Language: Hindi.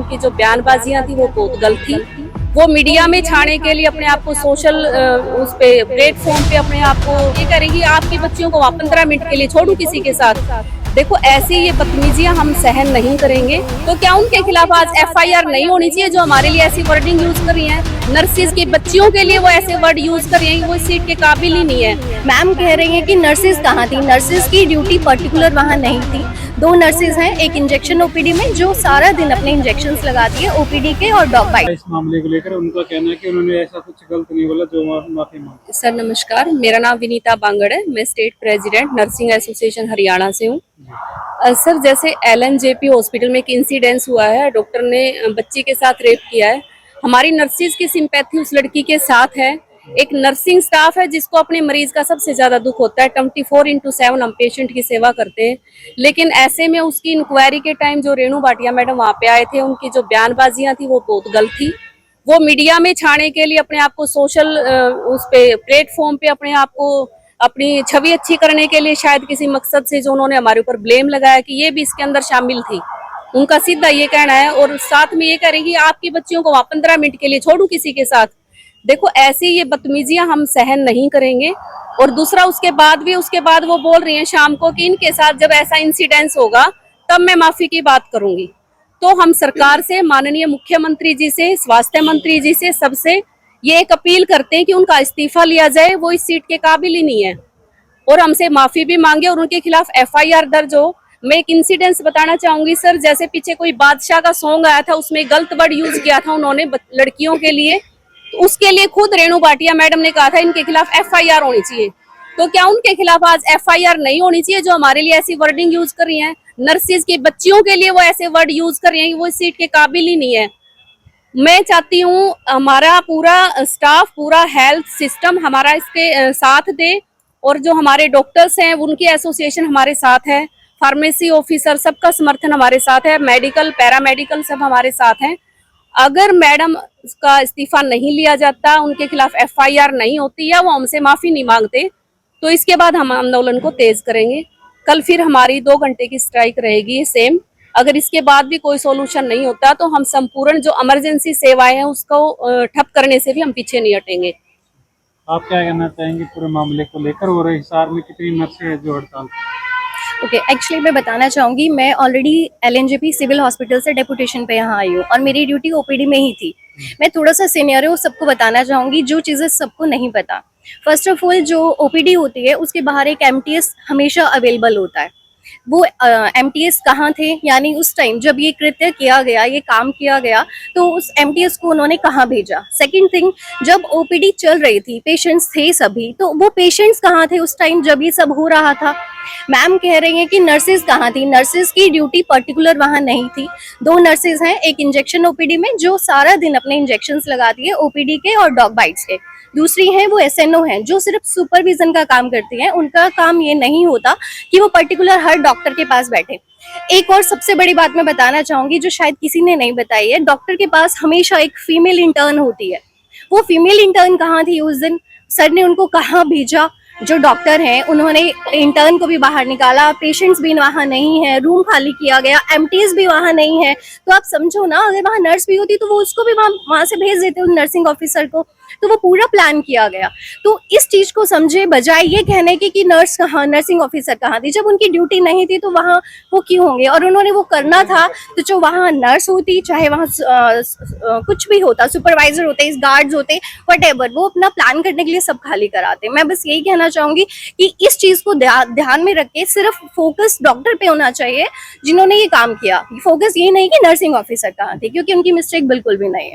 की जो बयानबाजियां थी वो बहुत गलत थी। वो मीडिया में छाने के लिए अपने आप को सोशल उस पे प्लेटफॉर्म पे अपने आप को ये करेंगी, आपकी बच्चियों को 15 मिनट के लिए छोड़ू किसी के साथ। देखो ऐसी ये बदतमीजियां हम सहन नहीं करेंगे। तो क्या उनके खिलाफ आज FIR नहीं होनी चाहिए जो हमारे लिए ऐसी वर्डिंग यूज कर रही हैं? नर्सिस की बच्चियों के लिए वो ऐसे वर्ड यूज कर रही हैं, वो इस सीट के काबिल ही नहीं है। मैम कह रही हैं कि नर्सिस कहाँ थी, नर्सिस की ड्यूटी पर्टिकुलर वहाँ नहीं थी। 2 नर्सिस हैं, एक इंजेक्शन OPD में जो सारा दिन अपने इंजेक्शंस लगाती है OPD के और डॉग बाइट। इस मामले को लेकर उनका कहना है कि उन्होंने ऐसा कुछ गलत नहीं बोला जो माफी मांगी। सर नमस्कार, मेरा नाम विनीता बांगड़ है, मैं state president nursing association Haryana से हूँ। सर जैसे LNJP हॉस्पिटल में एक इंसिडेंस हुआ है, डॉक्टर ने बच्ची के साथ रेप किया है। हमारी नर्सिस की सिंपैथी उस लड़की के साथ है। एक नर्सिंग स्टाफ है जिसको अपने मरीज का सबसे ज्यादा दुख होता है। 24/7 हम पेशेंट की सेवा करते हैं, लेकिन ऐसे में उसकी इंक्वायरी के टाइम जो रेणु भाटिया मैडम वहाँ पे आए थे, उनकी जो बयानबाजियां थी वो बहुत गलत थी। वो मीडिया में छाने के लिए अपने आप को सोशल उस पे प्लेटफॉर्म पे अपने आप को अपनी छवि अच्छी करने के लिए शायद किसी मकसद से जो उन्होंने हमारे ऊपर ब्लेम लगाया कि ये भी इसके अंदर शामिल थी। उनका सीधा ये कहना है, और साथ में ये कह रही कि आपकी बच्चियों को 15 मिनट के लिए छोड़ू किसी के साथ। देखो ऐसी ये बदतमीजियां हम सहन नहीं करेंगे। और दूसरा उसके बाद वो बोल रही हैं शाम को कि इनके साथ जब ऐसा इंसिडेंस होगा तब मैं माफी की बात करूंगी। तो हम सरकार से, माननीय मुख्यमंत्री जी से, स्वास्थ्य मंत्री जी से, सबसे ये एक अपील करते हैं कि उनका इस्तीफा लिया जाए, वो इस सीट के काबिल ही नहीं है। और हमसे माफी भी मांगे और उनके खिलाफ FIR दर्ज हो। मैं एक इंसिडेंस बताना चाहूंगी सर, जैसे पीछे कोई बादशाह का सॉन्ग आया था, उसमें गलत वर्ड यूज किया था उन्होंने लड़कियों के लिए, तो उसके लिए खुद रेणु भाटिया मैडम ने कहा था इनके खिलाफ FIR होनी चाहिए। तो क्या उनके खिलाफ आज FIR नहीं होनी चाहिए जो हमारे लिए ऐसी वर्डिंग यूज कर रही हैं? नर्सिस की बच्चियों के लिए वो ऐसे वर्ड यूज कर रही हैं, वो इस सीट के काबिल ही नहीं है। मैं चाहती हूँ हमारा पूरा स्टाफ, पूरा हेल्थ सिस्टम हमारा इसके साथ दे, और जो हमारे डॉक्टर्स हैं उनकी एसोसिएशन हमारे साथ है, फार्मेसी ऑफिसर सबका समर्थन हमारे साथ है, मेडिकल पैरामेडिकल सब हमारे साथ हैं। अगर मैडम का इस्तीफा नहीं लिया जाता, उनके खिलाफ FIR नहीं होती या वो हमसे माफी नहीं मांगते, तो इसके बाद हम आंदोलन को तेज करेंगे। कल फिर हमारी 2 घंटे की स्ट्राइक रहेगी सेम। अगर इसके बाद भी कोई सॉल्यूशन नहीं होता तो हम संपूर्ण जो इमरजेंसी सेवाएं हैं उसको ठप करने से भी हम पीछे नहीं हटेंगे। आप क्या कहना चाहेंगे पूरे मामले को लेकर, और हिसार में कितनी नर्सें हैं जो हड़ताल? ओके, एक्चुअली मैं बताना चाहूँगी, मैं ऑलरेडी LNJP सिविल हॉस्पिटल से डेपुटेशन पे यहाँ आई हूँ और मेरी ड्यूटी OPD में ही थी। मैं थोड़ा सा सिनेरियो सबको बताना चाहूँगी जो चीज़ें सबको नहीं पता। फर्स्ट ऑफ ऑल जो OPD होती है उसके बाहर एक MTS हमेशा अवेलेबल होता है। वो MTS कहाँ थे, यानी उस टाइम जब ये कृत्य किया गया, ये काम किया गया, तो उस MTS को उन्होंने कहाँ भेजा। सेकंड थिंग, जब OPD चल रही थी, पेशेंट्स थे सभी, तो वो पेशेंट्स कहाँ थे उस टाइम जब ये सब हो रहा था? मैम कह रही हैं कि नर्सिस कहाँ थी, नर्सिस की ड्यूटी पर्टिकुलर वहाँ नहीं थी। 2 नर्सिस हैं, एक इंजेक्शन OPD में जो सारा दिन अपने इंजेक्शंस लगाती है OPD के और डॉग बाइट्स के। दूसरी हैं वो SNO हैं जो सिर्फ सुपरविजन का काम करती हैं। उनका काम ये नहीं होता कि वो पर्टिकुलर हर डॉक्टर के पास बैठे। एक और सबसे बड़ी बात मैं बताना चाहूंगी जो शायद किसी ने नहीं बताई है, डॉक्टर के पास हमेशा एक फीमेल इंटर्न होती है। वो फीमेल इंटर्न कहाँ थी उस दिन? सर ने उनको कहाँ भेजा? जो डॉक्टर हैं उन्होंने इंटर्न को भी बाहर निकाला, पेशेंट्स भी वहाँ नहीं है, रूम खाली किया गया, MTS भी वहाँ नहीं है। तो आप समझो ना, अगर वहाँ नर्स भी होती तो वो उसको भी वहाँ से भेज देते उस नर्सिंग ऑफिसर को। तो वो पूरा प्लान किया गया। तो इस चीज को समझे, बजाय ये कहने की कि नर्स कहाँ, नर्सिंग ऑफिसर कहाँ थी। जब उनकी ड्यूटी नहीं थी तो वहाँ वो क्यों होंगे? और उन्होंने वो करना था तो जो वहाँ नर्स होती, चाहे वहाँ कुछ भी होता, सुपरवाइजर होते, गार्ड्स होते, व्हाटएवर, वो अपना प्लान करने के लिए सब खाली कराते। मैं बस यही कहना चाहूंगी कि इस चीज को ध्यान में रख के सिर्फ फोकस डॉक्टर पे होना चाहिए जिन्होंने ये काम किया। फोकस ये नहीं कि नर्सिंग ऑफिसर कहाँ थे, क्योंकि उनकी मिस्टेक बिल्कुल भी नहीं है।